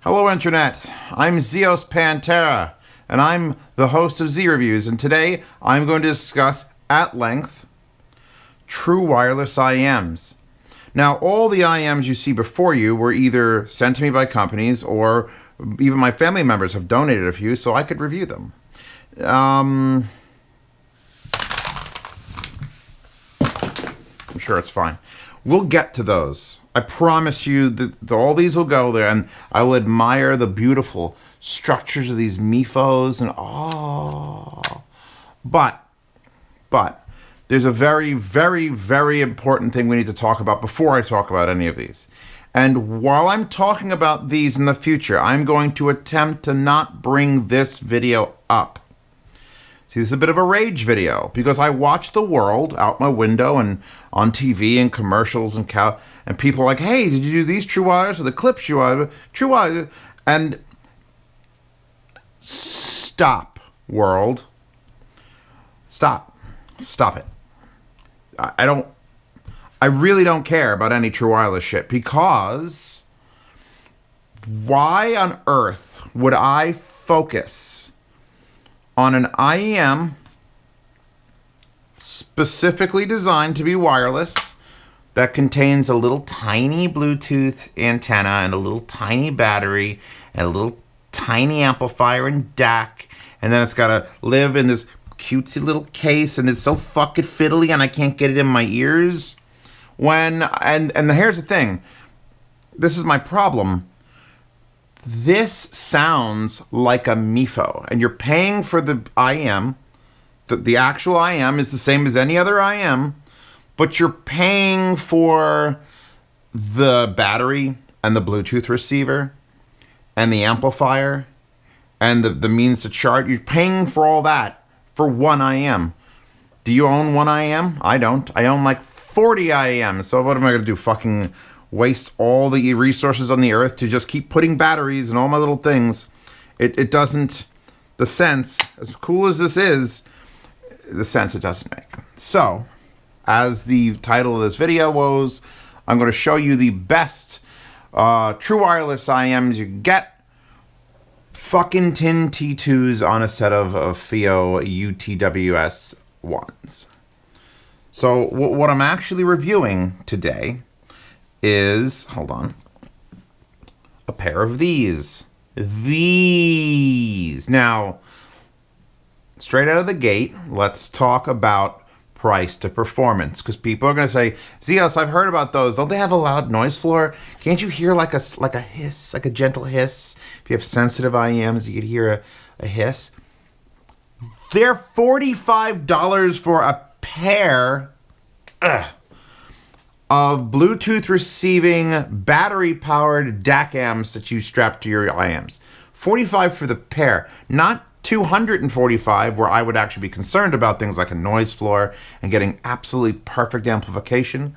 Hello Internet, I'm Zeos Pantera, and I'm the host of Z Reviews, and today I'm going to discuss at length true wireless IEMs. Now, all the IEMs you see before you were either sent to me by companies or even my family members have donated a few so I could review them. I'm sure it's fine. We'll get to those. I promise you that all these will go there, and I will admire the beautiful structures of these MIFOs and but there's a very, very, very important thing we need to talk about before I talk about any of these. And while I'm talking about these in the future, I'm going to attempt to not bring this video up. See, this is a bit of a rage video because I watch the world out my window and on TV and commercials and people are like, hey, did you do these true wires or the clips you are true wires? And stop, world. Stop it. I really don't care about any true wireless shit because why on earth would I focus on an IEM specifically designed to be wireless that contains a little tiny Bluetooth antenna and a little tiny battery and a little tiny amplifier and DAC, and then it's got to live in this cutesy little case and it's so fucking fiddly and I can't get it in my ears? And here's the thing. This is my problem. This sounds like a MIFO, and you're paying for the IEM. The actual IEM is the same as any other IEM, but you're paying for the battery and the Bluetooth receiver and the amplifier and the means to charge. You're paying for all that for one IEM. Do you own one IEM? I don't. I own like 40 IEMs. So what am I going to do? Fucking waste all the resources on the earth to just keep putting batteries and all my little things? It doesn't, the sense, as cool as this is, the sense it doesn't make. So, as the title of this video was, I'm going to show you the best true wireless IEMs you can get. Fucking tin T2s on a set of FiiO TWS ones. So, what I'm actually reviewing today is, hold on, a pair of these. Now, straight out of the gate, let's talk about price to performance, because people are going to say, Zeos, I've heard about those. Don't they have a loud noise floor? Can't you hear like a hiss, like a gentle hiss? If you have sensitive IEMs, you could hear a hiss. They're $45 for a pair of Bluetooth receiving battery-powered DAC amps that you strap to your IEMs. $45 for the pair, not $245, where I would actually be concerned about things like a noise floor and getting absolutely perfect amplification.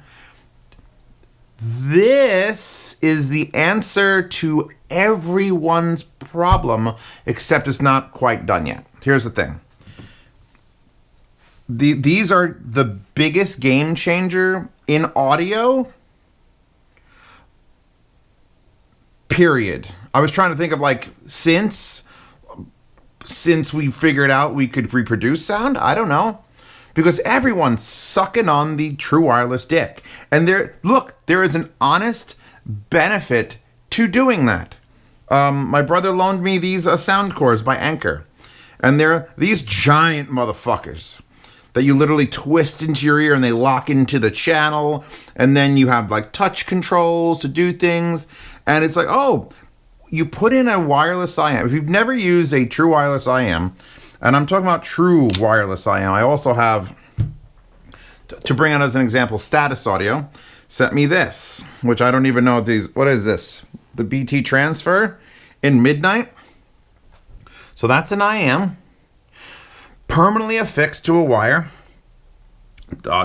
This is the answer to everyone's problem, except it's not quite done yet. Here's the thing. These are the biggest game changer in audio, period. I was trying to think of like since we figured out we could reproduce sound. I don't know, because everyone's sucking on the true wireless dick, and there is an honest benefit to doing that. My brother loaned me these sound cores by Anchor, and they're these giant motherfuckers that you literally twist into your ear and they lock into the channel, and then you have like touch controls to do things, and it's like, oh, you put in a wireless IEM. If you've never used a true wireless IEM, and I'm talking about true wireless IEM, I also have, to bring out as an example, Status Audio sent me this, which I don't even know what is this? The BT transfer in Midnight. So that's an IEM permanently affixed to a wire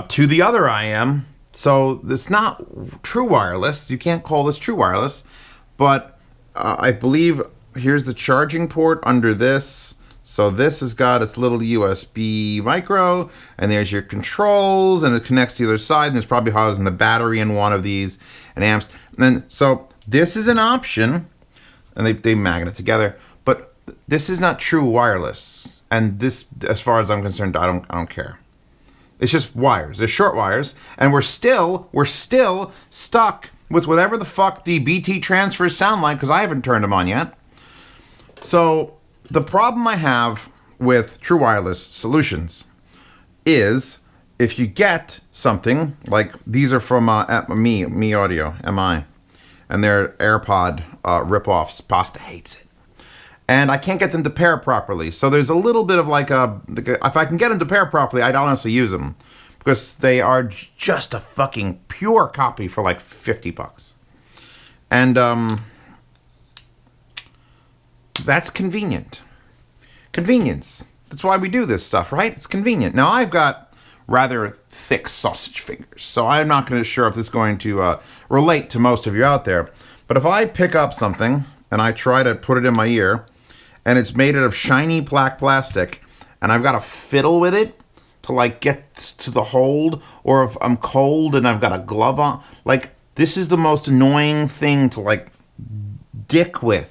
to the other IEM. So it's not true wireless. You can't call this true wireless, but I believe here's the charging port under this. So this has got its little USB micro, and there's your controls, and it connects to the other side, and there's probably housing the battery in one of these and amps. And then, so this is an option. and they magnet together. But this is not true wireless, and this, as far as I'm concerned, I don't care. It's just wires. They're short wires, and we're still stuck with whatever the fuck the BT transfers sound like, because I haven't turned them on yet. So the problem I have with true wireless solutions is if you get something like these are from Me Audio, MI, and they're AirPod rip-offs. Pasta hates it. And I can't get them to pair properly. So there's a little bit of like if I can get them to pair properly, I'd honestly use them. Because they are just a fucking pure copy for like $50. And that's convenient. Convenience. That's why we do this stuff, right? It's convenient. Now I've got rather thick sausage fingers, so I'm not going to sure if this is going to relate to most of you out there. But if I pick up something and I try to put it in my ear, and it's made out of shiny black plastic, and I've got to fiddle with it to like get to the hold, or if I'm cold and I've got a glove on, like this is the most annoying thing to like dick with.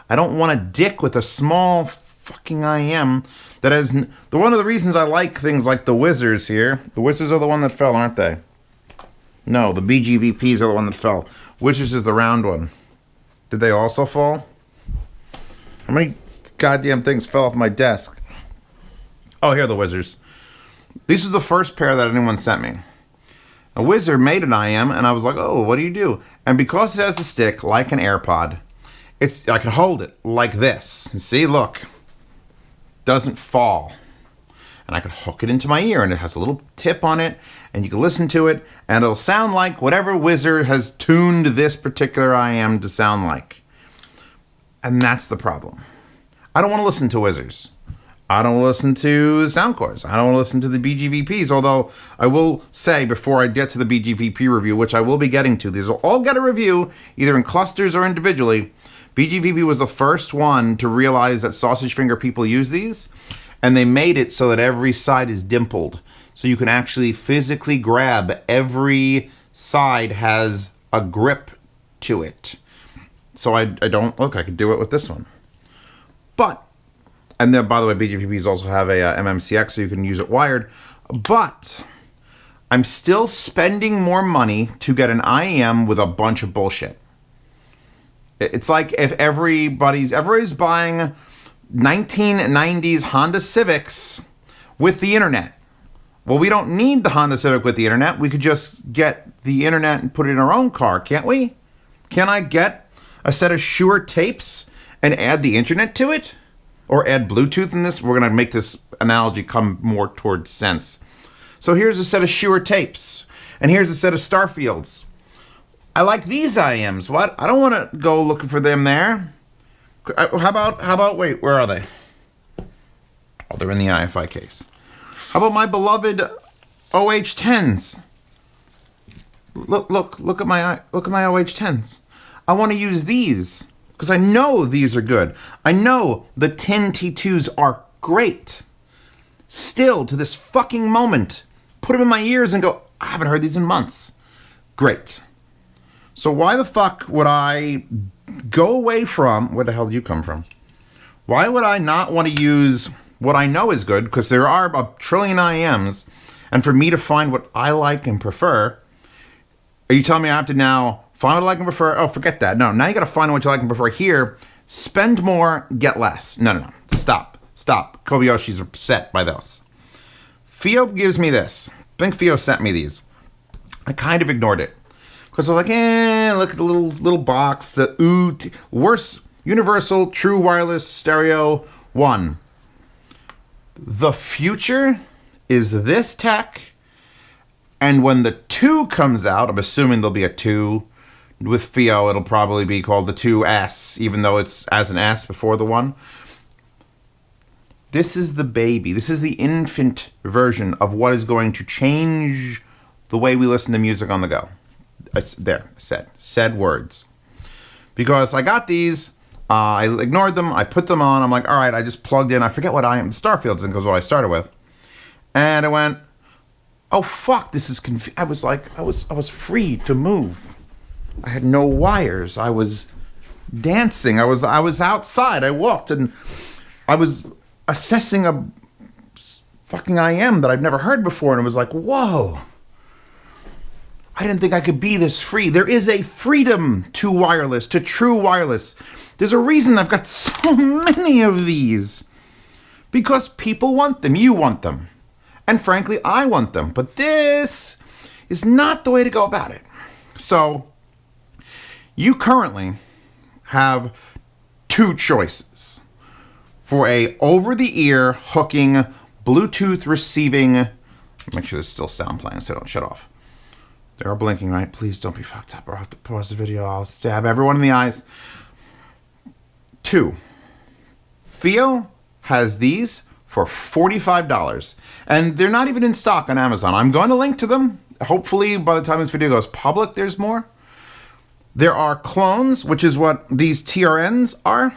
I don't want to dick with a small fucking IEM that has one of the reasons I like things like the Wizards here. The Wizards are the one that fell, aren't they? No, the BGVPs are the one that fell. Wizards is the round one. Did they also fall? How many goddamn things fell off my desk? Oh, here are the Wizards. These are the first pair that anyone sent me. A Wizard made an IEM, and I was like, oh, what do you do? And because it has a stick like an AirPod, I can hold it like this. And see, look. Doesn't fall. And I can hook it into my ear, and it has a little tip on it, and you can listen to it, and it'll sound like whatever Wizard has tuned this particular IEM to sound like. And that's the problem. I don't want to listen to Wizards. I don't listen to the Soundcores. I don't listen to the BGVPs, although I will say before I get to the BGVP review, which I will be getting to, these will all get a review, either in clusters or individually. BGVP was the first one to realize that sausage finger people use these, and they made it so that every side is dimpled. So you can actually physically grab every side has a grip to it. So I don't, look, I could do it with this one. But, and then by the way, BGVPs also have a MMCX, so you can use it wired. But I'm still spending more money to get an IEM with a bunch of bullshit. It's like if everybody's buying 1990s Honda Civics with the internet. Well, we don't need the Honda Civic with the internet. We could just get the internet and put it in our own car, can't we? Can I get a set of Shure tapes and add the internet to it? Or add Bluetooth in this? We're going to make this analogy come more towards sense. So here's a set of Shure tapes. And here's a set of Starfields. I like these IEMs. What? I don't want to go looking for them there. How about, wait, where are they? Oh, they're in the IFI case. How about my beloved OH10s? Look at my OH10s. I want to use these because I know these are good. I know the 10 T2s are great. Still, to this fucking moment, put them in my ears and go, I haven't heard these in months. Great. So why the fuck would I go away from... Where the hell did you come from? Why would I not want to use what I know is good? Because there are a trillion IEMs. And for me to find what I like and prefer... Are you telling me I have to now find what I like and prefer? Oh, forget that. No, now you got to find what you like and prefer here. Spend more, get less. No. Stop. Kobayoshi's upset by this. FiiO gives me this. I think FiiO sent me these. I kind of ignored it. Because I was like, look at the little box. The worst universal true wireless stereo 1. The future is this tech. And when the 2 comes out, I'm assuming there'll be a 2. With FiiO, it'll probably be called the 2S, even though it's as an S before the 1. This is the baby. This is the infant version of what is going to change the way we listen to music on the go. Said words. Because I got these, I ignored them, I put them on, I'm like, all right, I just plugged in, I forget what I am, Starfields, because what I started with. And I went, oh fuck, this is I was like, I was free to move. I had no wires. I was dancing. I was outside. I walked and I was assessing a fucking IEM that I've never heard before, and it was like, whoa. I didn't think I could be this free. There is a freedom to wireless, to true wireless. There's a reason I've got so many of these. Because people want them. You want them. And frankly, I want them. But this is not the way to go about it. So, you currently have two choices for a over-the-ear hooking, Bluetooth receiving. Make sure there's still sound playing so I don't shut off. They are blinking, right? Please don't be fucked up or I'll have to pause the video. I'll stab everyone in the eyes. 2. FiiO has these for $45. And they're not even in stock on Amazon. I'm going to link to them. Hopefully, by the time this video goes public, there's more. There are clones, which is what these TRNs are.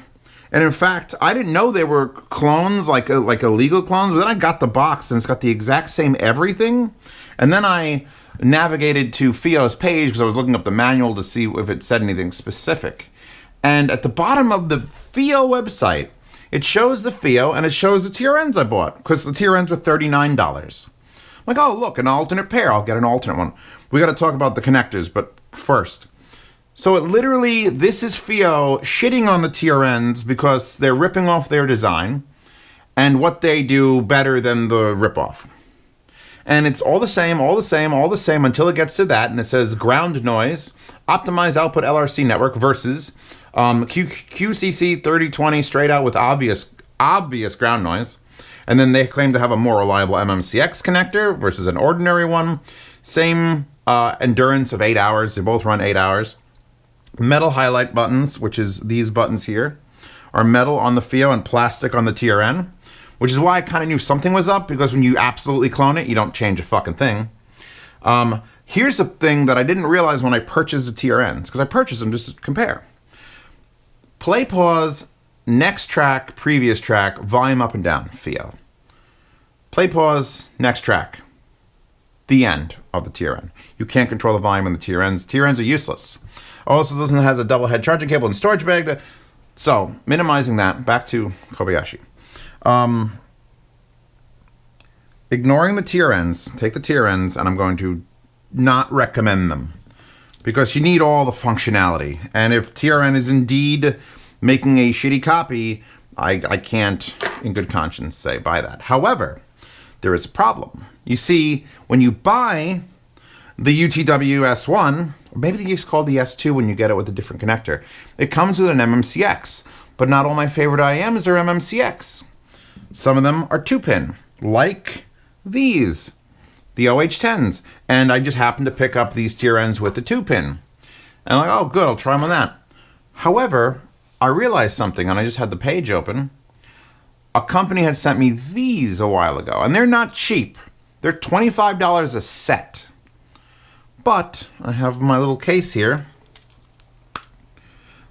And in fact, I didn't know they were clones, like illegal clones. But then I got the box, and it's got the exact same everything. And then I navigated to FiiO's page because I was looking up the manual to see if it said anything specific. And at the bottom of the FiiO website, it shows the FiiO and it shows the TRNs I bought because the TRNs were $39. I'm like, oh, look, an alternate pair. I'll get an alternate one. We got to talk about the connectors, but first. So it literally, this is FiiO shitting on the TRNs because they're ripping off their design and what they do better than the ripoff. And it's all the same, all the same, all the same until it gets to that. And it says ground noise, optimized output LRC network versus QCC 3020 straight out with obvious ground noise. And then they claim to have a more reliable MMCX connector versus an ordinary one. Same endurance of 8 hours. They both run 8 hours. Metal highlight buttons, which is these buttons here, are metal on the FiiO and plastic on the TRN. Which is why I kind of knew something was up, because when you absolutely clone it, you don't change a fucking thing. Here's a thing that I didn't realize when I purchased the TRNs, because I purchased them just to compare. Play, pause, next track, previous track, volume up and down, FiiO. Play, pause, next track. The end of the TRN. You can't control the volume on the TRNs. TRNs are useless. Also, this one has a double head charging cable and storage bag. So, minimizing that, back to Kobayashi. Ignoring the TRNs, take the TRNs, and I'm going to not recommend them because you need all the functionality. And if TRN is indeed making a shitty copy, I can't, in good conscience, say buy that. However, there is a problem. You see, when you buy the UTW-S1, or maybe they used to call the S2 when you get it with a different connector, it comes with an MMCX. But not all my favorite IEMs are MMCX. Some of them are 2-pin, like these, the OH10s. And I just happened to pick up these TRNs with the 2-pin. And I'm like, oh, good, I'll try them on that. However, I realized something, and I just had the page open. A company had sent me these a while ago, and they're not cheap. They're $25 a set. But I have my little case here.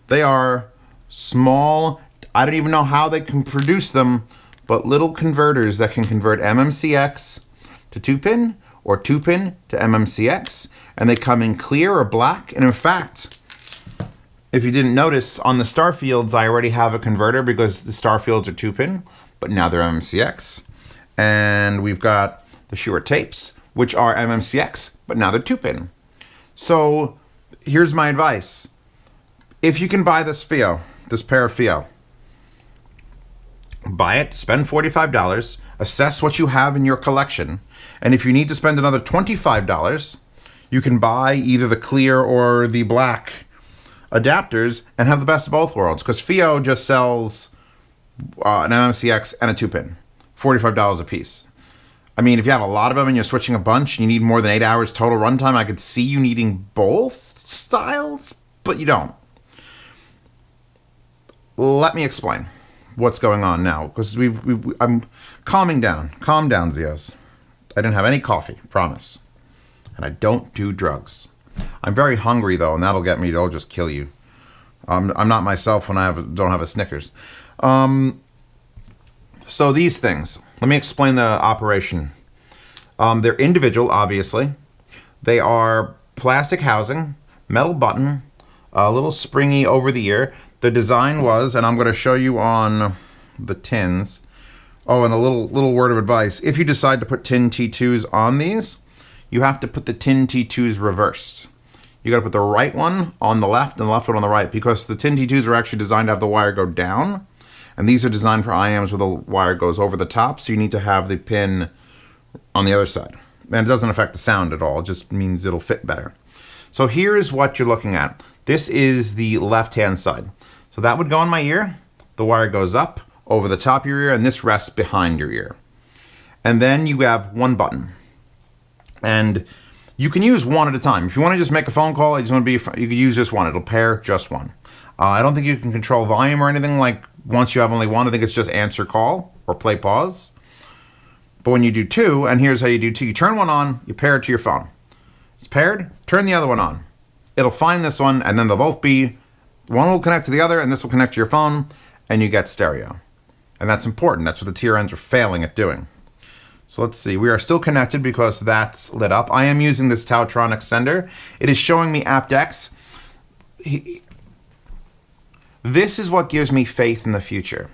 They are small, I don't even know how they can produce them, but little converters that can convert MMCX to 2-pin or 2-pin to MMCX, and they come in clear or black. And in fact, if you didn't notice, on the Starfields I already have a converter because the Starfields are 2-pin, but now they're MMCX. And we've got the Shure tapes, which are MMCX, but now they're 2-pin. So here's my advice. If you can buy this FiiO, this pair of FiiO, buy it, spend $45, assess what you have in your collection, and if you need to spend another $25, you can buy either the clear or the black adapters and have the best of both worlds, because FiiO just sells an MMCX and a 2-pin, $45 a piece. I mean, if you have a lot of them and you're switching a bunch and you need more than 8 hours total runtime, I could see you needing both styles, but you don't. Let me explain what's going on now, because I'm calming down. Calm down, Zios. I didn't have any coffee, promise. And I don't do drugs. I'm very hungry, though, and that'll get me, it'll just kill you. I'm not myself when I don't have a Snickers. So these things, let me explain the operation. They're individual, obviously. They are plastic housing, metal button, a little springy over the ear. the design was, and I'm going to show you on the tins. Oh, and a little word of advice. If you decide to put tin T2s on these, you have to put the tin T2s reversed. You got to put the right one on the left and the left one on the right, because the tin T2s are actually designed to have the wire go down, and these are designed for IEMs where the wire goes over the top, so you need to have the pin on the other side. And it doesn't affect the sound at all, it just means it'll fit better. So here's what you're looking at. This is the left-hand side. So that would go on my ear. The wire goes up over the top of your ear, and this rests behind your ear. And then you have one button. And you can use one at a time. If you want to just make a phone call, you can use just one. It'll pair just one. I don't think you can control volume or anything like once you have only one. I think it's just answer call or play pause. But when you do two, and here's how you do two, you turn one on, you pair it to your phone. It's paired, turn the other one on. It'll find this one, and then they'll both be, one will connect to the other, and this will connect to your phone, and you get stereo. And that's important. That's what the TRNs are failing at doing. So let's see. We are still connected because that's lit up. I am using this Tautronic sender. It is showing me aptX. This is what gives me faith in the future.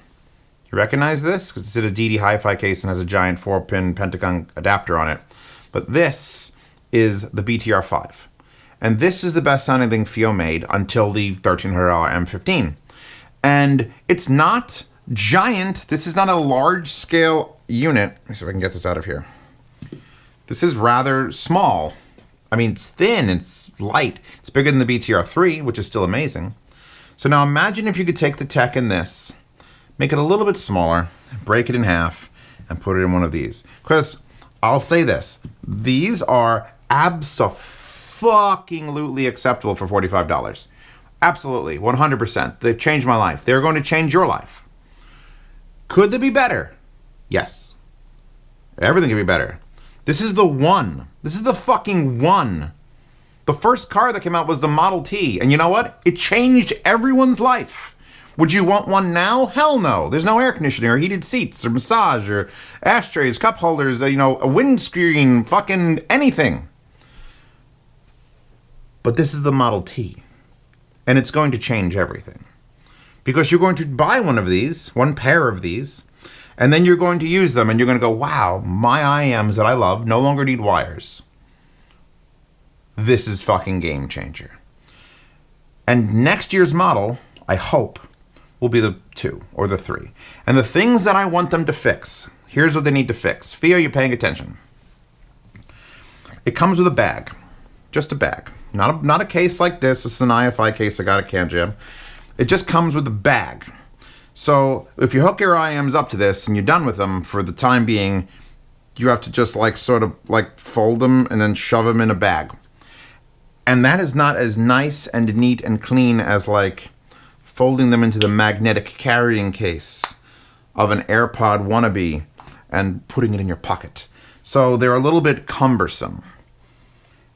You recognize this? Because it's in a DD Hi-Fi case and has a giant 4-pin Pentagon adapter on it. But this is the BTR5. And this is the best sounding thing FiiO made until the $1,300 M15. And it's not giant. This is not a large scale unit. Let me see if I can get this out of here. This is rather small. I mean, it's thin, it's light. It's bigger than the BTR3, which is still amazing. So now imagine if you could take the tech in this, make it a little bit smaller, break it in half, and put it in one of these. Because I'll say this, these are abso-fucking-lutely acceptable for $45. Absolutely, 100%. They've changed my life. They're going to change your life. Could they be better? Yes. Everything could be better. This is the one. This is the fucking one. The first car that came out was the Model T. And you know what? It changed everyone's life. Would you want one now? Hell no. There's no air conditioning or heated seats or massage or ashtrays, cup holders, a windscreen, fucking anything. But this is the Model T. And it's going to change everything. Because you're going to buy one of these, one pair of these, and then you're going to use them and you're going to go, wow, my IEMs that I love no longer need wires. This is fucking game changer. And next year's model, I hope, will be the 2 or the 3. And the things that I want them to fix, here's what they need to fix. FiiO, you're paying attention. It comes with a bag. Just a bag. Not a case like this. This is an IFI case I got at CanJam. It just comes with a bag. So if you hook your IEMs up to this and you're done with them for the time being, you have to just sort of fold them and then shove them in a bag. And that is not as nice and neat and clean as folding them into the magnetic carrying case of an AirPod wannabe and putting it in your pocket. So they're a little bit cumbersome.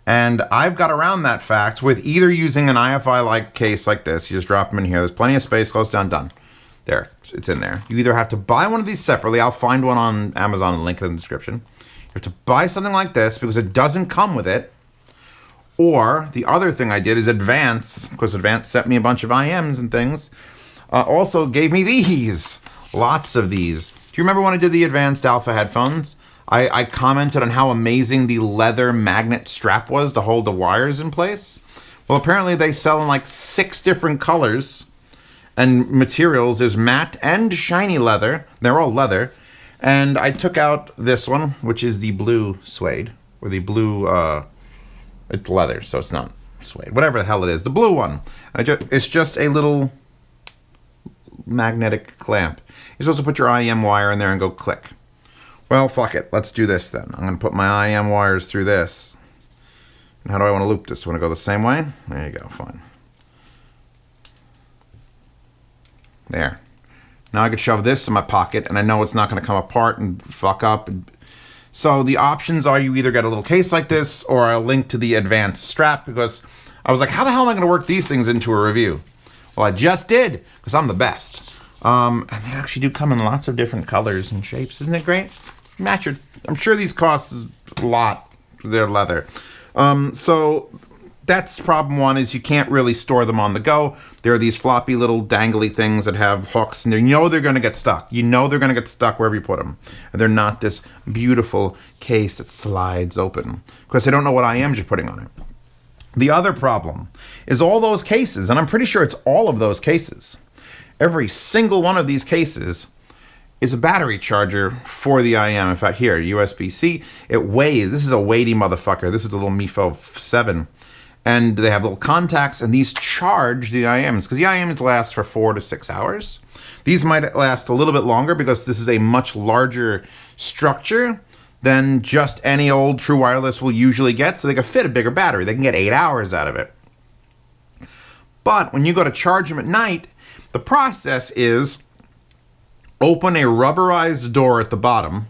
And I've got around that fact with either using an IFI-like case like this. You just drop them in here. There's plenty of space. Close down. Done. There. It's in there. You either have to buy one of these separately. I'll find one on Amazon and link it in the description. You have to buy something like this because it doesn't come with it. Or the other thing I did is Advance, because Advance sent me a bunch of IEMs and things, also gave me these. Lots of these. Do you remember when I did the Advanced Alpha headphones? I commented on how amazing the leather magnet strap was to hold the wires in place. Well, apparently they sell in 6 different colors and materials. There's matte and shiny leather. They're all leather. And I took out this one, which is the blue suede, or the blue, it's leather, so it's not suede. Whatever the hell it is. The blue one. It's just a little magnetic clamp. You're supposed to put your IEM wire in there and go click. Well, fuck it. Let's do this then. I'm going to put my IEM wires through this. And how do I want to loop this? Want to go the same way? There you go. Fine. There. Now I could shove this in my pocket, and I know it's not going to come apart and fuck up. So the options are you either get a little case like this, or I'll link to the Advanced strap, because I was like, how the hell am I going to work these things into a review? Well, I just did, because I'm the best. And they actually do come in lots of different colors and shapes. Isn't it great? I'm sure these cost a lot. They're leather. So that's problem one, is you can't really store them on the go. There are these floppy little dangly things that have hooks, and you know they're going to get stuck. You know they're going to get stuck wherever you put them. And they're not this beautiful case that slides open, because they don't know what IEMs you're putting on it. The other problem is all those cases, and I'm pretty sure it's all of those cases. Every single one of these cases is a battery charger for the IEM. In fact, here, USB-C, it weighs. This is a weighty motherfucker. This is the little MiFo 7. And they have little contacts, and these charge the IEMs, because the IEMs last for 4 to 6 hours. These might last a little bit longer because this is a much larger structure than just any old true wireless will usually get, so they can fit a bigger battery. They can get 8 hours out of it. But when you go to charge them at night, the process is open a rubberized door at the bottom,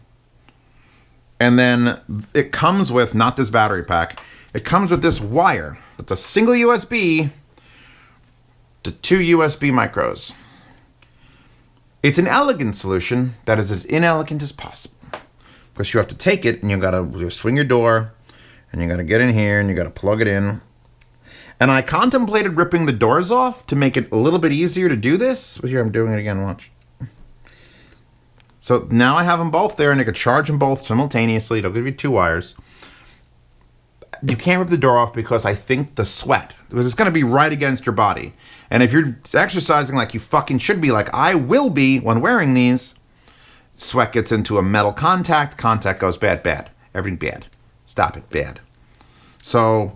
and then it comes with, not this battery pack, it comes with this wire. It's a single USB to 2 USB micros. It's an elegant solution that is as inelegant as possible, because you have to take it and you gotta swing your door and you gotta get in here and you gotta plug it in. And I contemplated ripping the doors off to make it a little bit easier to do this. Here, I'm doing it again, watch. So now I have them both there, and I could charge them both simultaneously. It'll give you 2 wires. You can't rip the door off because I think the sweat, because it's going to be right against your body. And if you're exercising like you fucking should be, like I will be when wearing these, sweat gets into a metal contact goes bad, bad. Everything bad. Stop it, bad. So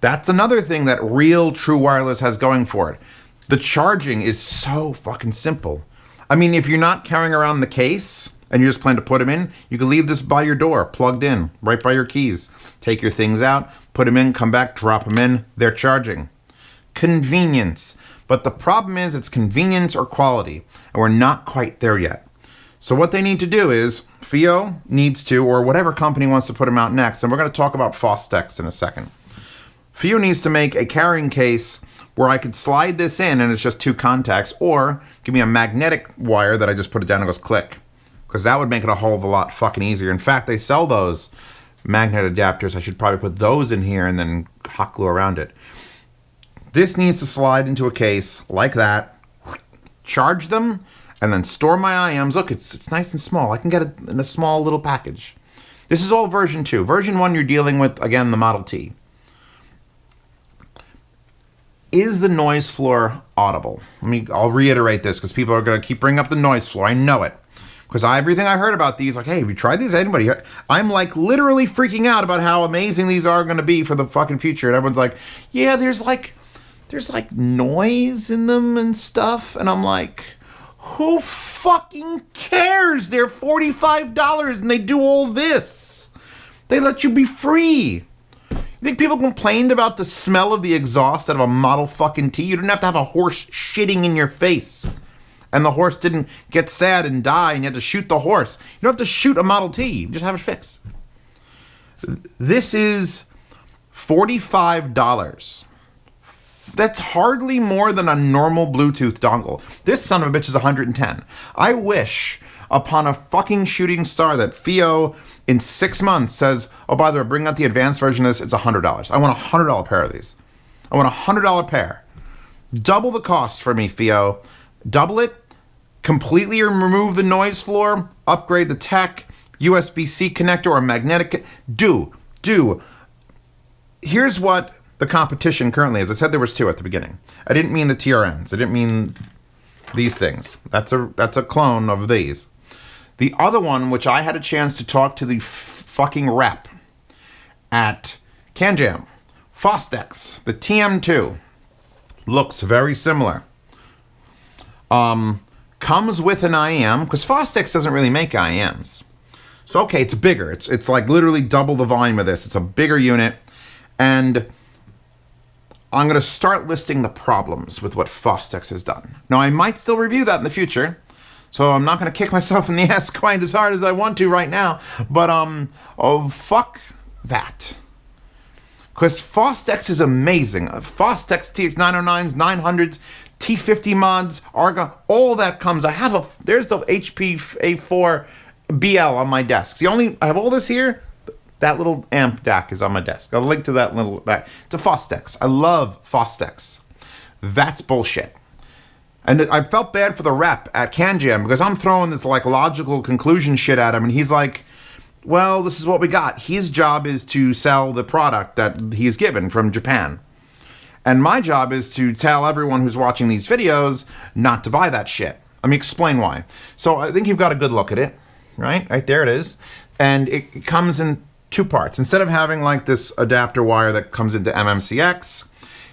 that's another thing that real true wireless has going for it. The charging is so fucking simple. I mean, if you're not carrying around the case and you just plan to put them in, you can leave this by your door, plugged in, right by your keys. Take your things out, put them in, come back, drop them in, they're charging. Convenience. But the problem is it's convenience or quality, and we're not quite there yet. So what they need to do is, FiiO needs to, or whatever company wants to put them out next, and we're going to talk about Fostex in a second. FiiO needs to make a carrying case where I could slide this in and it's just 2 contacts, or give me a magnetic wire that I just put it down and goes click. Because that would make it a whole of a lot fucking easier. In fact, they sell those magnet adapters. I should probably put those in here and then hot glue around it. This needs to slide into a case like that, charge them, and then store my IEMs. Look, it's nice and small. I can get it in a small little package. This is all version 2. Version 1, you're dealing with, again, the Model T. Is the noise floor audible? I'll reiterate this because people are going to keep bringing up the noise floor. I know it. Because everything I heard about these, like, hey, have you tried these? Anybody? I'm like literally freaking out about how amazing these are going to be for the fucking future. And everyone's like, yeah, there's like noise in them and stuff. And I'm like, who fucking cares? They're $45 and they do all this. They let you be free. You think people complained about the smell of the exhaust out of a Model fucking T? You didn't have to have a horse shitting in your face. And the horse didn't get sad and die and you had to shoot the horse. You don't have to shoot a Model T. You just have it fixed. This is $45. That's hardly more than a normal Bluetooth dongle. This son of a bitch is $110. I wish upon a fucking shooting star that FiiO in 6 months says, oh, by the way, bring out the advanced version of this, it's $100. I want a $100 pair of these. I want a $100 pair. Double the cost for me, FiiO. Double it, completely remove the noise floor, upgrade the tech, USB-C connector or magnetic. Do. Here's what the competition currently is. I said there was 2 at the beginning. I didn't mean the TRNs. I didn't mean these things. That's a clone of these. The other one, which I had a chance to talk to the fucking rep at CanJam, Fostex, the TM2, looks very similar. Comes with an IEM, because Fostex doesn't really make IEMs. So, okay, it's bigger. It's like literally double the volume of this. It's a bigger unit. And I'm going to start listing the problems with what Fostex has done. Now, I might still review that in the future. So I'm not going to kick myself in the ass quite as hard as I want to right now. But, oh, fuck that. Because Fostex is amazing. Fostex TX909s, 900s, T50 mods, Arga, all that comes. There's the HP A4 BL on my desk. I have all this here. That little amp DAC is on my desk. I'll link to that little back. It's a Fostex. I love Fostex. That's bullshit. And I felt bad for the rep at CanJam because I'm throwing this like logical conclusion shit at him, and he's like, well, this is what we got. His job is to sell the product that he's given from Japan. And my job is to tell everyone who's watching these videos not to buy that shit. Let me explain why. So I think you've got a good look at it, right? Right there it is. And it comes in two parts. Instead of having like this adapter wire that comes into MMCX,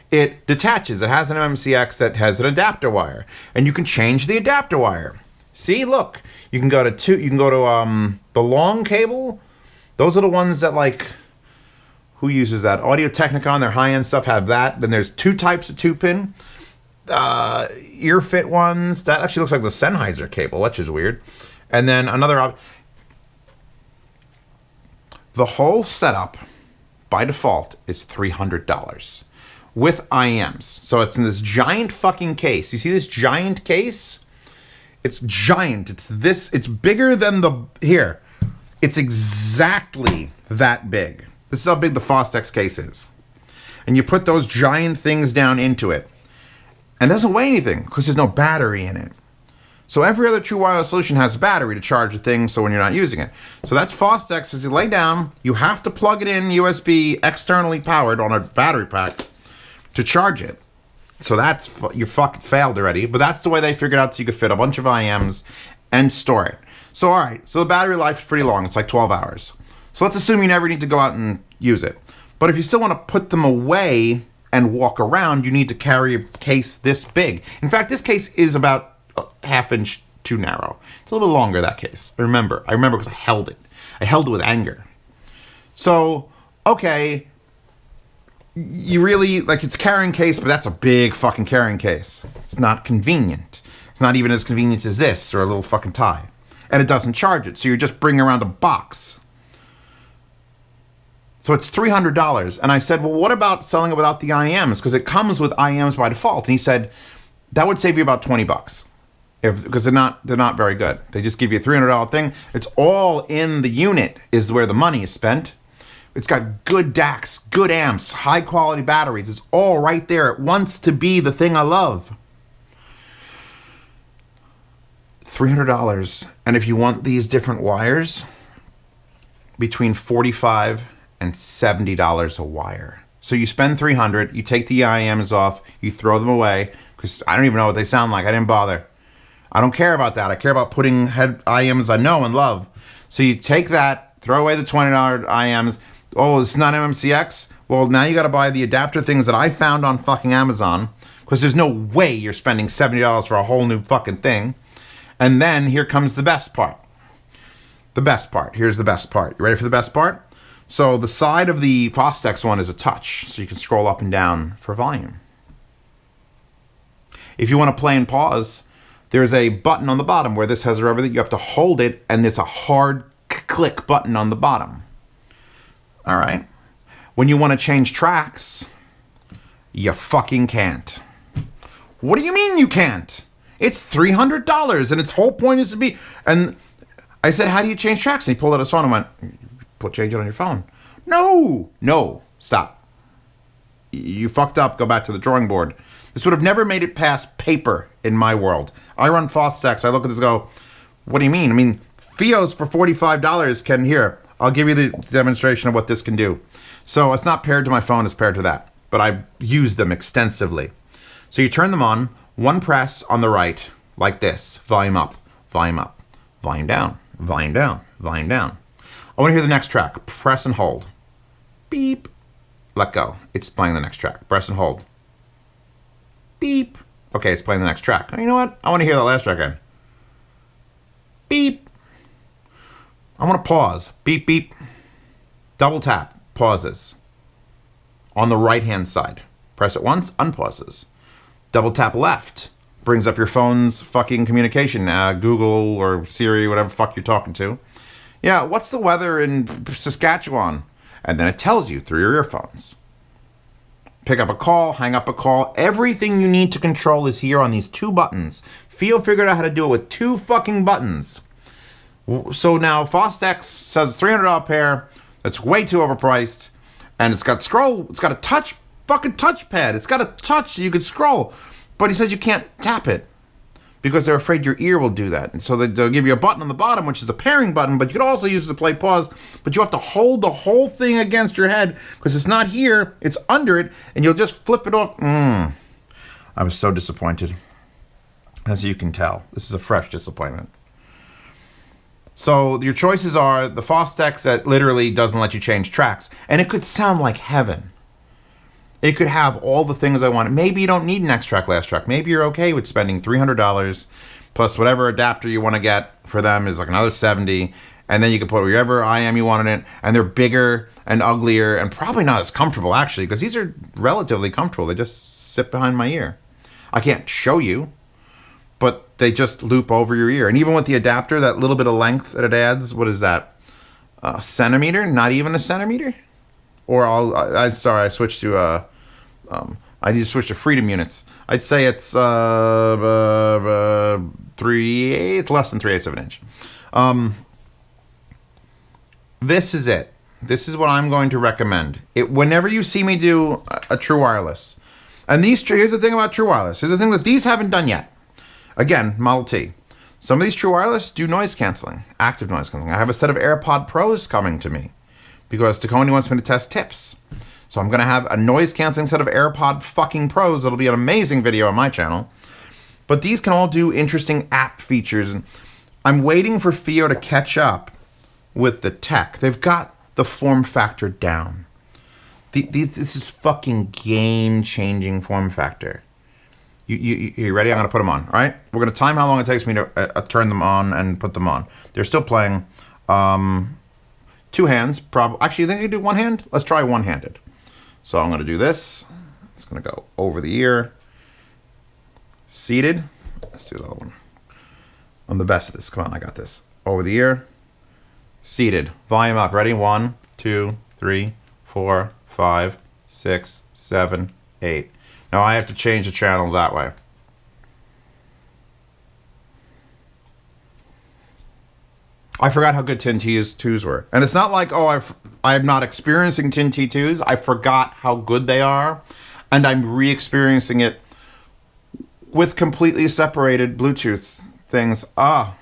it detaches. It has an MMCX that has an adapter wire, and you can change the adapter wire. See, look, you can go to the long cable. Those are the ones that like, who uses that? Audio Technica on their high-end stuff have that. Then there's two types of 2-pin, ear fit ones. That actually looks like the Sennheiser cable, which is weird. And then another, the whole setup by default is $300. With IEMs. So it's in this giant fucking case. You see this giant case? It's giant. It's bigger than here. It's exactly that big. This is how big the Fostex case is. And you put those giant things down into it. And it doesn't weigh anything because there's no battery in it. So every other true wireless solution has a battery to charge the thing so when you're not using it. So that's Fostex. As you lay down, you have to plug it in USB externally powered on a battery pack to charge it. So that's, you fucking failed already, but that's the way they figured out so you could fit a bunch of IEMs and store it. So all right, so the battery life is pretty long. It's like 12 hours. So let's assume you never need to go out and use it. But if you still want to put them away and walk around, you need to carry a case this big. In fact, this case is about a ½ inch too narrow. It's a little bit longer, that case. I remember because I held it. I held it with anger. So, okay, you really, like, it's carrying case, but that's a big fucking carrying case. It's not convenient. It's not even as convenient as this or a little fucking tie. And it doesn't charge it, so you're just bringing around a box. So it's $300. And I said, well, what about selling it without the IEMs? Because it comes with IEMs by default. And he said, that would save you about 20 bucks. Because they're not very good. They just give you a $300 thing. It's all in the unit is where the money is spent. It's got good DACs, good amps, high quality batteries. It's all right there. It wants to be the thing I love. $300. And if you want these different wires, between $45 and $70 a wire. So you spend $300, you take the IEMs off, you throw them away, because I don't even know what they sound like. I didn't bother. I don't care about that. I care about putting IEMs I know and love. So you take that, throw away the $20 IEMs. Oh, it's not MMCX? Well, now you got to buy the adapter things that I found on fucking Amazon, because there's no way you're spending $70 for a whole new fucking thing. And then here comes the best part. The best part. Here's the best part. You ready for the best part? So the side of the Fostex one is a touch, so you can scroll up and down for volume. If you want to play and pause, there's a button on the bottom where this has a rubber that you have to hold it, and there's a hard click button on the bottom. All right. When you want to change tracks, you fucking can't. What do you mean you can't? It's $300, and its whole point is to be... And I said, how do you change tracks? And he pulled out his phone and went, change it on your phone. No, stop. You fucked up. Go back to the drawing board. This would have never made it past paper in my world. I run Fostex. I look at this and go, what do you mean? I mean, FiiOs for $45 can, here, I'll give you the demonstration of what this can do. So it's not paired to my phone, it's paired to that. But I use them extensively. So you turn them on, one press on the right, like this. Volume up, volume up, volume down, volume down, volume down. I want to hear the next track. Press and hold. Beep. Let go. It's playing the next track. Press and hold. Beep. Okay, it's playing the next track. Oh, you know what? I want to hear that last track again. Beep. I want to pause. Beep, beep. Double tap. Pauses. On the right-hand side. Press it once. Unpauses. Double tap left. Brings up your phone's fucking communication. Google or Siri, whatever fuck you're talking to. Yeah, what's the weather in Saskatchewan? And then it tells you through your earphones. Pick up a call, hang up a call. Everything you need to control is here on these two buttons. FiiO figured out how to do it with two fucking buttons. So now Fostex says $300 pair. It's way too overpriced. And it's got a fucking touchpad. It's got a touch so you could scroll. But he says you can't tap it because they're afraid your ear will do that. And so they'll give you a button on the bottom, which is the pairing button, but you could also use it to play pause. But you have to hold the whole thing against your head because it's not here, it's under it, and you'll just flip it off. I was so disappointed. As you can tell, this is a fresh disappointment. So your choices are the Fostex that literally doesn't let you change tracks. And it could sound like heaven. It could have all the things I wanted. Maybe you don't need an X track, last track. Maybe you're okay with spending $300 plus whatever adapter you want to get for them is like another $70. And then you can put whatever IEM you want in it. And they're bigger and uglier and probably not as comfortable actually, because these are relatively comfortable. They just sit behind my ear. I can't show you, but they just loop over your ear. And even with the adapter, that little bit of length that it adds, what is that? A centimeter? Not even a centimeter? Or I'm sorry, I switched to I need to switch to freedom units. I'd say it's 3/8, less than 3/8 of an inch. This is it. This is what I'm going to recommend. Whenever you see me do a true wireless, and here's the thing about true wireless. Here's the thing that these haven't done yet. Again, Model T. Some of these true wireless do noise canceling, active noise canceling. I have a set of AirPod Pros coming to me because Tacony wants me to test tips. So I'm going to have a noise canceling set of AirPod fucking Pros. It'll be an amazing video on my channel. But these can all do interesting app features. And I'm waiting for FiiO to catch up with the tech. They've got the form factor down. This is fucking game-changing form factor. You ready? I'm going to put them on, all right? We're going to time how long it takes me to turn them on and put them on. They're still playing. Two hands, probably. Actually, they do one hand? Let's try one-handed. So I'm going to do this. It's going to go over the ear. Seated. Let's do the other one. I'm the best at this. Come on, I got this. Over the ear. Seated. Volume up. Ready? 1, 2, 3, 4, 5, 6, 7, 8. Now I have to change the channel that way. I forgot how good Tin T2s were. And it's not like, oh, I'm not experiencing Tin T2s. I forgot how good they are. And I'm re-experiencing it with completely separated Bluetooth things. And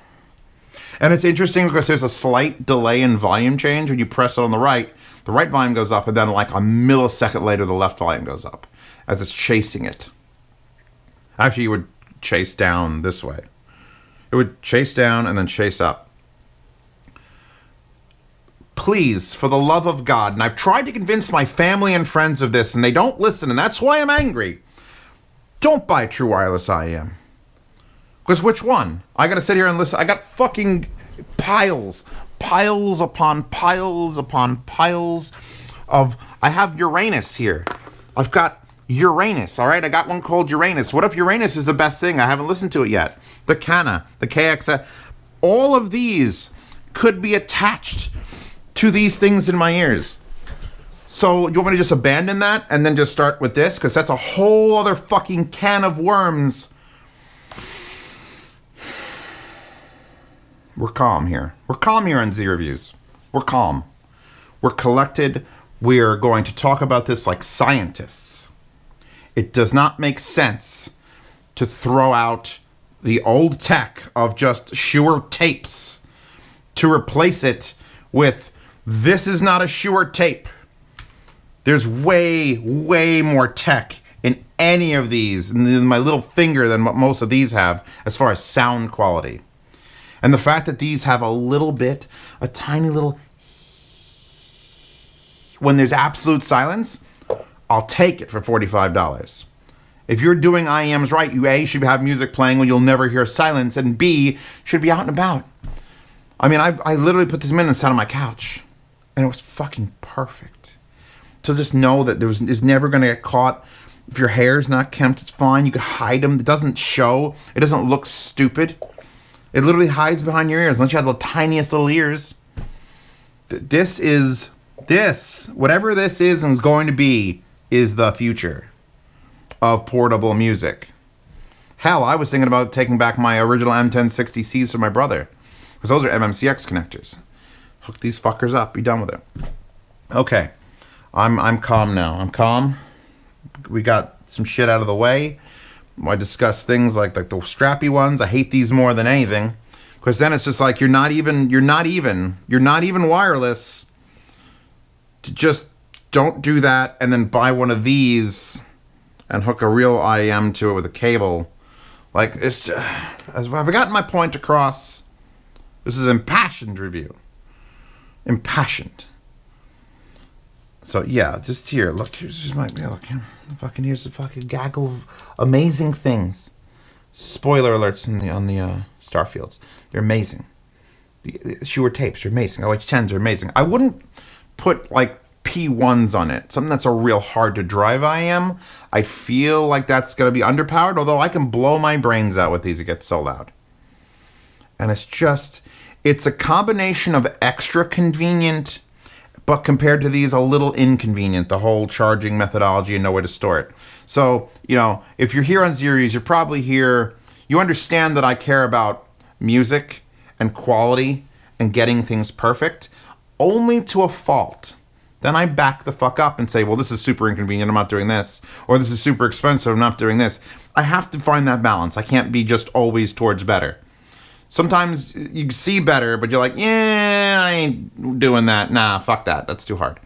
it's interesting because there's a slight delay in volume change. When you press it on the right volume goes up, and then like a millisecond later, the left volume goes up as it's chasing it. Actually, you would chase down this way. It would chase down and then chase up. Please, for the love of God, and I've tried to convince my family and friends of this, and they don't listen, and that's why I'm angry. Don't buy a true wireless IEM. Because which one? I gotta sit here and listen. I got fucking piles upon piles upon piles of... I have Uranus here. I've got Uranus, all right? I got one called Uranus. What if Uranus is the best thing? I haven't listened to it yet. The Cana, the KXS. All of these could be attached to these things in my ears. So do you want me to just abandon that and then just start with this? Because that's a whole other fucking can of worms. We're calm here. We're calm here on Z Reviews. We're calm. We're collected. We're going to talk about this like scientists. It does not make sense to throw out the old tech of just Shure tapes to replace it with this is not a Shure tape. There's way, way more tech in any of these, in my little finger, than what most of these have as far as sound quality. And the fact that these have a tiny little, when there's absolute silence, I'll take it for $45. If you're doing IEMs right, you A, should have music playing when you'll never hear silence, and B, should be out and about. I mean, I literally put this in and sat on my couch, and it was fucking perfect. To just know that is never going to get caught. If your hair's not kempt, it's fine. You could hide them. It doesn't show. It doesn't look stupid. It literally hides behind your ears, unless you have the tiniest little ears. Whatever this is and is going to be, is the future of portable music. Hell, I was thinking about taking back my original M1060Cs for my brother, because those are MMCX connectors. Hook these fuckers up, be done with it. Okay. I'm calm now. I'm calm. We got some shit out of the way. I discussed things like the strappy ones. I hate these more than anything. Because then it's just like you're not even wireless. Just don't do that and then buy one of these and hook a real IEM to it with a cable. Like, it's just, have I gotten my point across? This is impassioned review. Impassioned. So yeah, just here. Look, here's my look. Here's the fucking gaggle of amazing things. Spoiler alerts on the Starfields. They're amazing. The Shure tapes are amazing. OH10s are amazing. I wouldn't put like P1s on it. Something that's a real hard to drive IEM. I feel like that's gonna be underpowered. Although I can blow my brains out with these. It gets so loud. And it's a combination of extra convenient, but compared to these, a little inconvenient, the whole charging methodology and no way to store it. So, if you're here on Series, you're probably here, you understand that I care about music and quality and getting things perfect, only to a fault. Then I back the fuck up and say, well, this is super inconvenient, I'm not doing this. Or this is super expensive, I'm not doing this. I have to find that balance. I can't be just always towards better. Sometimes you see better, but you're like, yeah, I ain't doing that. Nah, fuck that. That's too hard.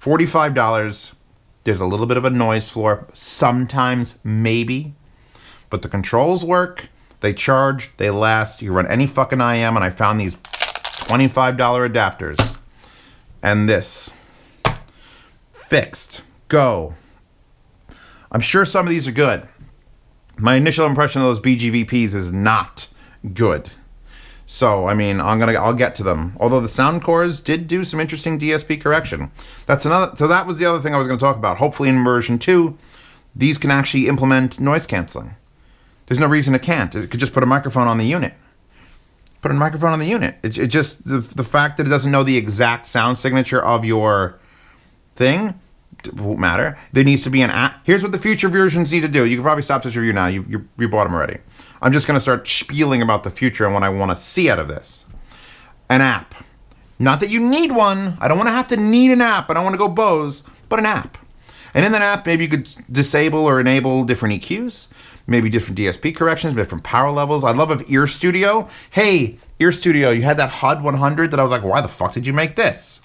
$45. There's a little bit of a noise floor. Sometimes, maybe. But the controls work. They charge. They last. You run any fucking IEM, and I found these $25 adapters. And this. Fixed. Go. I'm sure some of these are good. My initial impression of those BGVPs is not good. So, I mean, I'll get to them. Although the sound cores did do some interesting DSP correction. So that was the other thing I was going to talk about. Hopefully in version 2, these can actually implement noise canceling. There's no reason it can't. It could just put a microphone on the unit. Put a microphone on the unit. It just, the fact that it doesn't know the exact sound signature of your thing, it won't matter. There needs to be an app. Here's what the future versions need to do. You can probably stop this review now. You bought them already. I'm just going to start spieling about the future and what I want to see out of this. An app. Not that you need one. I don't want to have to need an app. I don't want to go Bose, but an app. And in that app, maybe you could disable or enable different EQs, maybe different DSP corrections, different power levels. I love of Ear Studio. Hey, Ear Studio, you had that HUD 100 that I was like, why the fuck did you make this?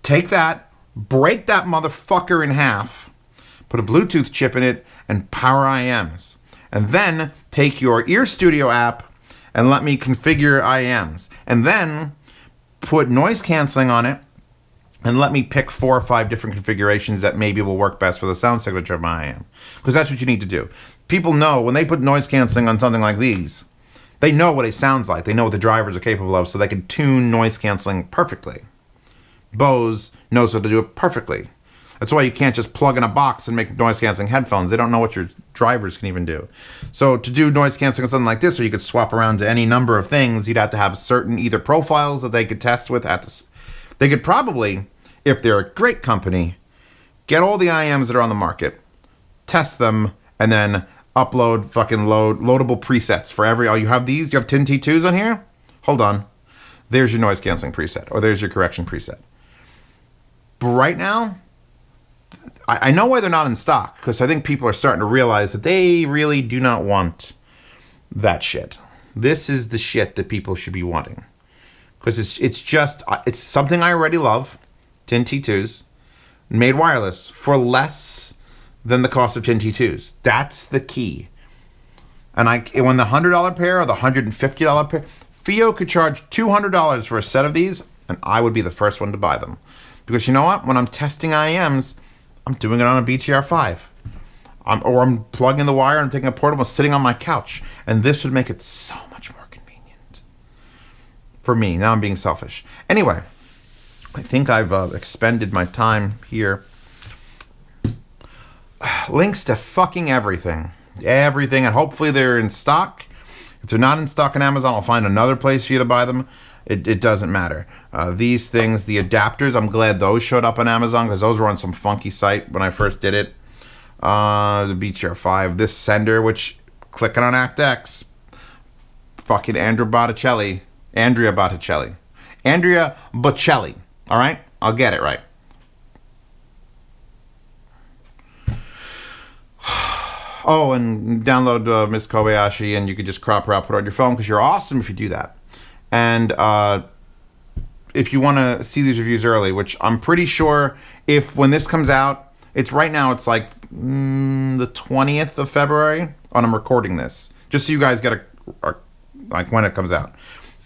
Take that, break that motherfucker in half, put a Bluetooth chip in it, and power IEMs. And then take your Ear Studio app and let me configure IEMs. And then put noise canceling on it and let me pick 4 or 5 different configurations that maybe will work best for the sound signature of my IEM. Because that's what you need to do. People know when they put noise canceling on something like these, they know what it sounds like. They know what the drivers are capable of, so they can tune noise canceling perfectly. Bose knows how to do it perfectly. That's why you can't just plug in a box and make noise canceling headphones. They don't know what your drivers can even do. So to do noise canceling on something like this, or you could swap around to any number of things, you'd have to have certain either profiles that they could test with. They could probably, if they're a great company, get all the IEMs that are on the market, test them, and then upload loadable presets for every. Oh, you have these? You have 10 T2s on here? Hold on. There's your noise canceling preset, or there's your correction preset. But right now, I know why they're not in stock, because I think people are starting to realize that they really do not want that shit. This is the shit that people should be wanting. Because it's something I already love, 10 T2s, made wireless for less than the cost of 10 T2s. That's the key. And when the $100 pair or the $150 pair, FiiO could charge $200 for a set of these, and I would be the first one to buy them. Because you know what? When I'm testing IEMs, I'm doing it on a BTR5. I'm plugging the wire and taking a portable, sitting on my couch. And this would make it so much more convenient. For me. Now I'm being selfish. Anyway, I think I've expended my time here. Links to fucking everything. Everything. And hopefully they're in stock. If they're not in stock on Amazon, I'll find another place for you to buy them. It doesn't matter. These things, the adapters, I'm glad those showed up on Amazon because those were on some funky site when I first did it. The BTR5, this sender, which clicking on ActX, fucking Andrea Botticelli, all right? I'll get it right. Oh, and download Miss Kobayashi, and you can just crop her out, put her on your phone, because you're awesome if you do that. And if you want to see these reviews early, which I'm pretty sure when this comes out, it's right now, it's like the 20th of February when I'm recording this, just so you guys get like when it comes out.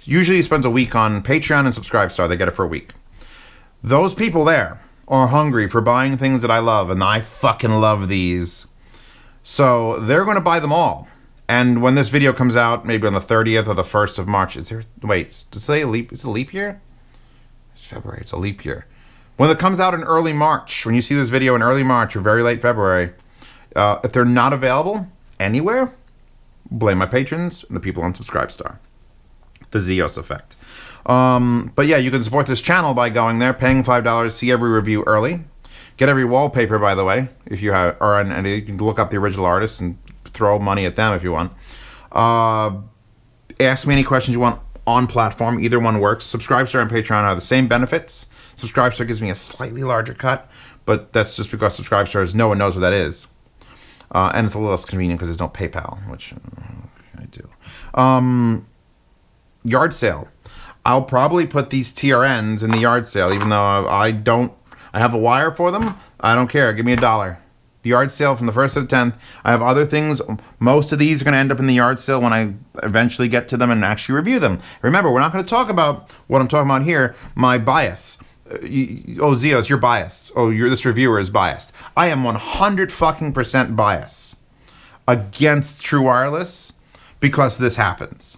Usually it spends a week on Patreon and Subscribestar. They get it for a week. Those people there are hungry for buying things that I love, and I fucking love these. So they're going to buy them all. And when this video comes out, maybe on the 30th or the 1st of March, is it a leap year? It's February, it's a leap year. When it comes out in early March, when you see this video in early March or very late February, if they're not available anywhere, blame my patrons and the people on Subscribestar. The Zeos effect. But yeah, you can support this channel by going there, paying $5, see every review early. Get every wallpaper, by the way, if you have, and you can look up the original artists and throw money at them if you want. Ask me any questions you want on platform. Either one works. Subscribestar and Patreon are the same benefits. Subscribestar gives me a slightly larger cut, but that's just because Subscribestar no one knows what that is. And it's a little less convenient because there's no PayPal, which I do. Yard sale. I'll probably put these TRNs in the yard sale, even though I have a wire for them. I don't care. Give me $1. The yard sale from the 1st to the 10th. I have other things. Most of these are going to end up in the yard sale when I eventually get to them and actually review them. Remember, we're not going to talk about what I'm talking about here, my bias. Zeos, you're biased. This reviewer is biased. I am 100% biased against True Wireless because this happens.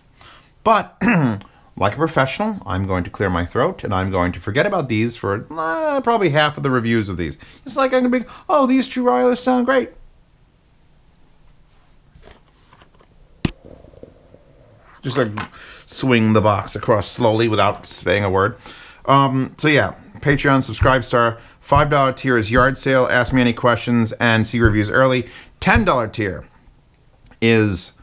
But like a professional, I'm going to clear my throat, and I'm going to forget about these for probably half of the reviews of these. It's like I'm going to be, oh, these True Wireless sound great. Just like swing the box across slowly without saying a word. So yeah, Patreon, Subscribestar, $5 tier is yard sale, ask me any questions, and see reviews early. $10 tier is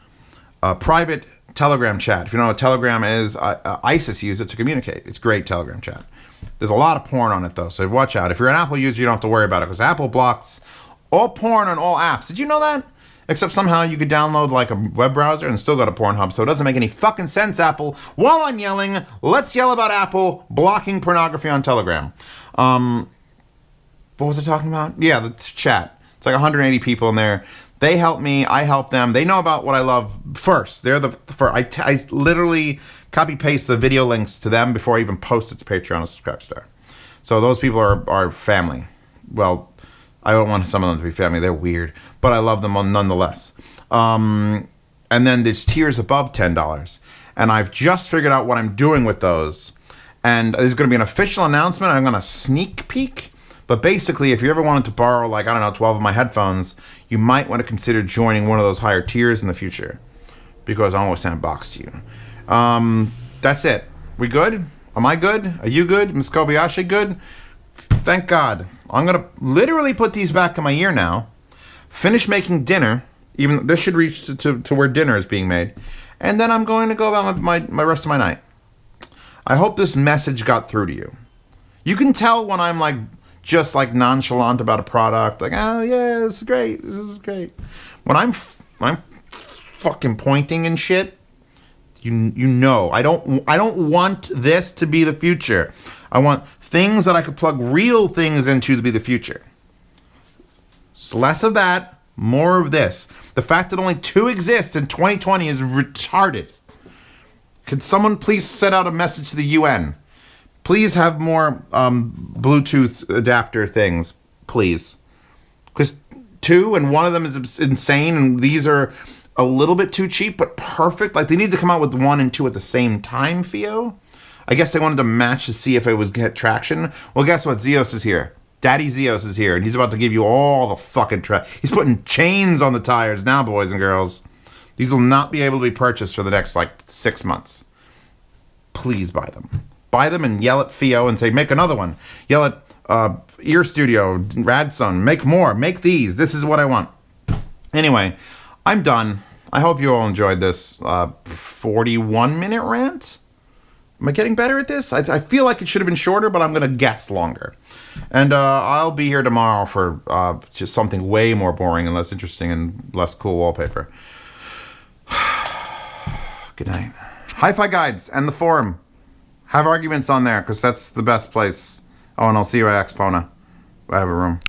private Telegram chat. If you know what Telegram is, ISIS use it to communicate. It's great Telegram chat. There's a lot of porn on it though, so watch out. If you're an Apple user, you don't have to worry about it because Apple blocks all porn on all apps. Did you know that? Except somehow you could download like a web browser and still go to Pornhub, so it doesn't make any fucking sense, Apple. While I'm yelling, let's yell about Apple blocking pornography on Telegram. What was I talking about? Yeah, the chat. It's like 180 people in there. They help me, I help them. They know about what I love first. They're the first. I literally copy paste the video links to them before I even post it to Patreon or Subscribestar. So those people are family. Well, I don't want some of them to be family. They're weird, but I love them nonetheless. And then there's tiers above $10, and I've just figured out what I'm doing with those. And there's going to be an official announcement. I'm going to sneak peek. But basically, if you ever wanted to borrow, like, I don't know, 12 of my headphones, you might want to consider joining one of those higher tiers in the future. Because I almost sandboxed you. That's it. We good? Am I good? Are you good? Ms. Kobayashi good? Thank God. I'm going to literally put these back in my ear now. Finish making dinner. Even this should reach to where dinner is being made. And then I'm going to go about my rest of my night. I hope this message got through to you. You can tell when I'm like just like nonchalant about a product, like, oh yeah, this is great, this is great. When I'm fucking pointing and shit, you know, I don't want this to be the future. I want things that I could plug real things into to be the future. So less of that, more of this. The fact that only 2 exist in 2020 is retarded. Could someone please send out a message to the UN? Please have more Bluetooth adapter things, please. Because 2 and 1 of them is insane, and these are a little bit too cheap, but perfect. Like, they need to come out with 1 and 2 at the same time, FiiO. I guess they wanted to match to see if it would get traction. Well, guess what? Zeos is here. Daddy Zeos is here, and he's about to give you all the fucking He's putting chains on the tires now, boys and girls. These will not be able to be purchased for the next, like, 6 months. Please buy them. Buy them and yell at FiiO and say, make another one. Yell at Ear Studio, Radson, make more, make these. This is what I want. Anyway, I'm done. I hope you all enjoyed this 41-minute rant. Am I getting better at this? I feel like it should have been shorter, but I'm going to guess longer. And I'll be here tomorrow for just something way more boring and less interesting and less cool wallpaper. Good night. Hi-Fi Guides and the forum. Have arguments on there, because that's the best place. Oh, and I'll see you at Expona. I have a room.